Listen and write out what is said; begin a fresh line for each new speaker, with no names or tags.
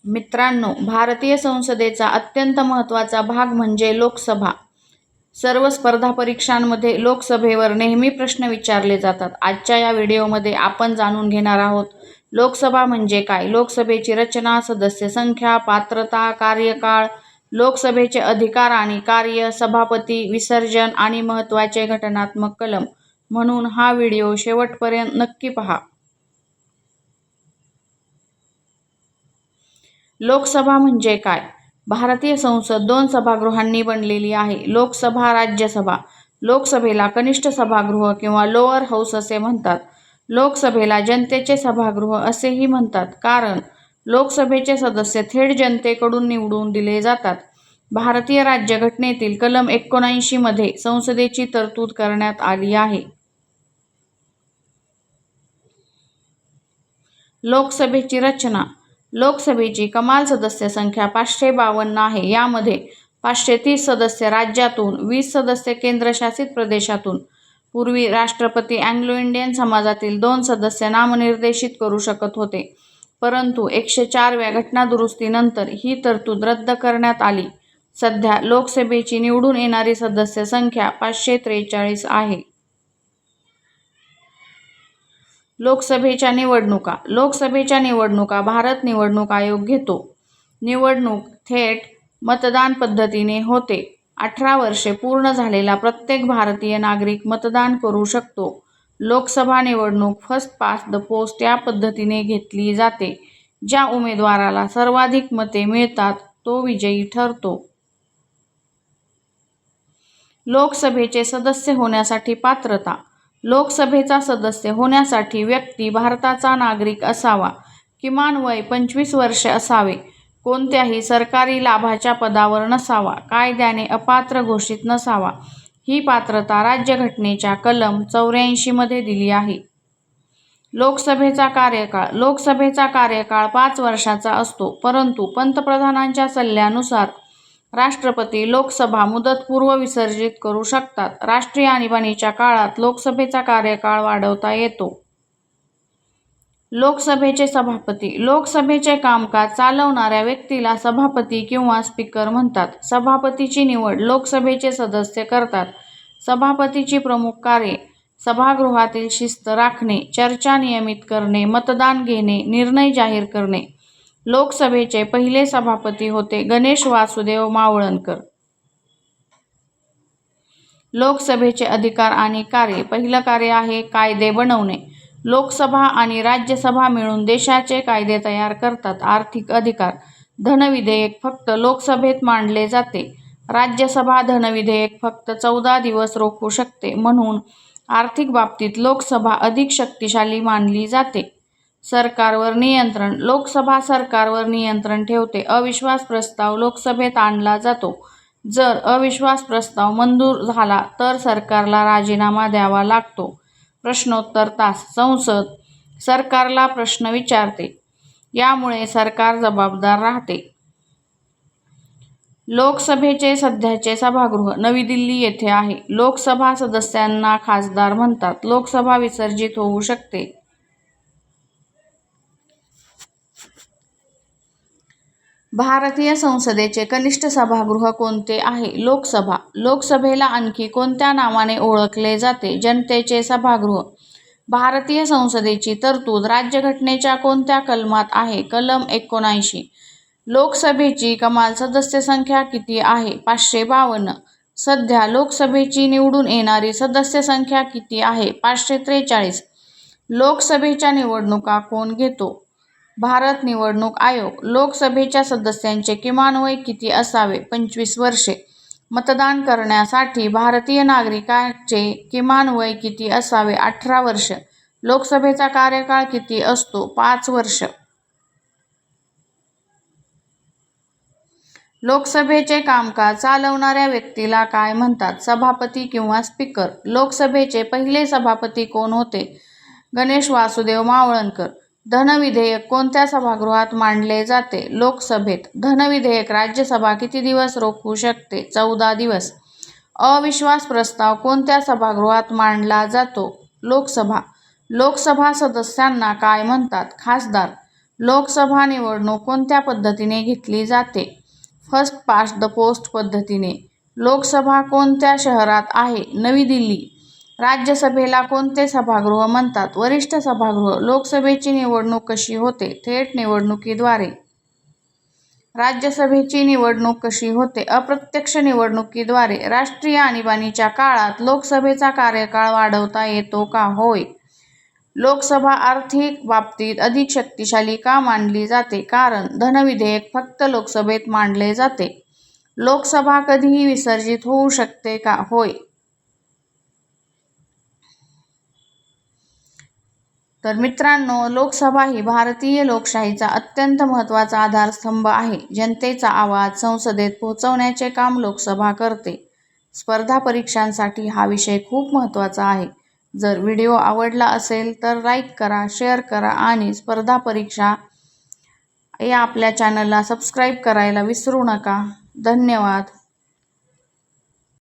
मित्रांनो, भारतीय संसदेचा अत्यंत महत्त्वाचा भाग म्हणजे लोकसभा. सर्व स्पर्धा परीक्षांमध्ये लोकसभेवर नेहमी प्रश्न विचारले जातात. आजच्या या व्हिडिओमध्ये आपण जाणून घेणार आहोत लोकसभा म्हणजे काय, लोकसभेची रचना, सदस्य संख्या, पात्रता, कार्यकाळ, लोकसभेचे अधिकार आणि कार्य, सभापती, विसर्जन आणि महत्त्वाचे घटनात्मक कलम. म्हणून हा व्हिडिओ शेवटपर्यंत नक्की पहा. लोकसभा म्हणजे काय? भारतीय संसद 2 सभागृहांनी बनलेली आहे. लोकसभा, राज्यसभा. लोकसभेला कनिष्ठ सभागृह किंवा लोअर हाऊस असे म्हणतात. लोकसभेला जनतेचे सभागृह असेही म्हणतात, कारण लोकसभेचे सदस्य थेट जनतेकडून निवडून दिले जातात. भारतीय राज्यघटनेतील कलम 79 मध्ये संसदेची तरतूद करण्यात आली आहे. लोकसभेची रचना. लोकसभेची कमाल सदस्य संख्या 552 आहे. यामध्ये 530 सदस्य राज्यातून, 20 सदस्य केंद्रशासित प्रदेशातून. पूर्वी राष्ट्रपती अँग्लो इंडियन समाजातील 2 सदस्य नामनिर्देशित करू शकत होते, परंतु 104व्या घटनादुरुस्तीनंतर ही तरतूद रद्द करण्यात आली. सध्या लोकसभेची निवडून येणारी सदस्य संख्या 543 आहे. लोकसभेच्या निवडणुका. लोकसभेच्या निवडणुका भारत निवडणूक आयोग घेतो. निवडणूक थेट मतदान पद्धतीने होते. 18 वर्षे पूर्ण झालेला प्रत्येक भारतीय नागरिक मतदान करू शकतो. लोकसभा निवडणूक फर्स्ट पास्ट द पोस्ट या पद्धतीने घेतली जाते. ज्या उमेदवाराला सर्वाधिक मते मिळतात तो विजयी ठरतो. लोकसभेचे सदस्य होण्यासाठी पात्रता. लोकसभेचा सदस्य होण्यासाठी व्यक्ती भारताचा नागरिक असावा. किमान वय 25 वर्षे असावे. कोणत्याही सरकारी लाभाच्या पदावर नसावा. कायद्याने अपात्र घोषित नसावा. ही पात्रता राज्यघटनेच्या कलम 84 मध्ये दिली आहे. लोकसभेचा कार्यकाळ. लोकसभेचा कार्यकाळ 5 वर्षाचा असतो, परंतु पंतप्रधानांच्या सल्ल्यानुसार राष्ट्रपती लोकसभा मुदतपूर्व विसर्जित करू शकतात. राष्ट्रीय आणीबाणीच्या काळात लोकसभेचा कार्यकाळ वाढवता येतो. लोकसभेचे सभापती. लोकसभेचे कामकाज चालवणाऱ्या व्यक्तीला सभापती किंवा स्पीकर म्हणतात. सभापतीची निवड लोकसभेचे सदस्य करतात. सभापतीची प्रमुख कार्ये: सभागृहातील शिस्त राखणे, चर्चा नियमित करणे, मतदान घेणे, निर्णय जाहीर करणे. लोकसभेचे पहिले सभापती होते गणेश वासुदेव मावळणकर. लोकसभेचे अधिकार आणि कार्ये. पहिलं कार्य आहे कायदे बनवणे. लोकसभा आणि राज्यसभा मिळून देशाचे कायदे तयार करतात. आर्थिक अधिकार. धनविधेयक फक्त लोकसभेत मांडले जाते. राज्यसभा धनविधेयक फक्त 14 दिवस रोखू शकते. म्हणून आर्थिक बाबतीत लोकसभा अधिक शक्तिशाली मानली जाते. सरकारवर नियंत्रण. लोकसभा सरकारवर नियंत्रण ठेवते. अविश्वास प्रस्ताव लोकसभेत आणला जातो. जर अविश्वास प्रस्ताव मंजूर झाला तर सरकारला राजीनामा द्यावा लागतो. प्रश्नोत्तर तास. संसद सरकारला प्रश्न विचारते. यामुळे सरकार जबाबदार राहते. लोकसभेचे सध्याचे सभागृह नवी दिल्ली येथे आहे. लोकसभा सदस्यांना खासदार म्हणतात. लोकसभा विसर्जित होऊ शकते. भारतीय संसदेचे कनिष्ठ सभागृह कोणते आहे? लोकसभा. लोकसभेला आणखी कोणत्या नावाने ओळखले जाते? जनतेचे सभागृह. भारतीय संसदेची तरतूद राज्यघटनेच्या कोणत्या कलमात आहे? कलम 79. लोकसभेची कमाल सदस्य संख्या किती आहे? 552. सध्या लोकसभेची निवडून येणारी सदस्य संख्या किती आहे? 543. लोकसभेच्या निवडणुका कोण घेतो? भारत निवडणूक आयोग. लोकसभेच्या सदस्यांचे किमान वय किती असावे? 25 वर्षे. मतदान करण्यासाठी भारतीय नागरिकाचे किमान वय किती असावे? 18 वर्ष. लोकसभेचा कार्यकाळ किती असतो? 5 वर्ष. लोकसभेचे कामकाज चालवणाऱ्या व्यक्तीला काय म्हणतात? सभापती किंवा स्पीकर. लोकसभेचे पहिले सभापती कोण होते? गणेश वासुदेव मावळणकर. धनविधेयक कोणत्या सभागृहात मांडले जाते? लोकसभेत. धनविधेयक राज्यसभा किती दिवस रोखू शकते? 14 दिवस. अविश्वास प्रस्ताव कोणत्या सभागृहात मांडला जातो? लोकसभा. लोकसभा सदस्यांना काय म्हणतात? खासदार. लोकसभा निवडणूक कोणत्या पद्धतीने घेतली जाते? फर्स्ट पास्ट द पोस्ट पद्धतीने. लोकसभा कोणत्या शहरात आहे? नवी दिल्ली. राज्यसभेला कोणते सभागृह म्हणतात? वरिष्ठ सभागृह. लोकसभेची निवडणूक कशी होते? थेट निवडणुकीद्वारे. राज्यसभेची निवडणूक कशी होते? अप्रत्यक्ष निवडणुकीद्वारे. राष्ट्रीय आणीबाणीच्या काळात लोकसभेचा कार्यकाळ वाढवता येतो का? होय. लोकसभा आर्थिक बाबतीत अधिक शक्तिशाली का मानली जाते? कारण धनविधेयक फक्त लोकसभेत मांडले जाते. लोकसभा कधीही विसर्जित होऊ शकते का? होय. तर मित्रांनो, लोकसभा ही भारतीय लोकशाहीचा अत्यंत महत्त्वाचा आधारस्तंभ आहे. जनतेचा आवाज संसदेत पोहोचवण्याचे काम लोकसभा करते. स्पर्धा परीक्षांसाठी हा विषय खूप महत्त्वाचा आहे. जर व्हिडिओ आवडला असेल तर लाईक करा, शेअर करा आणि स्पर्धा परीक्षा या आपल्या चॅनलला सबस्क्राईब करायला विसरू नका. धन्यवाद.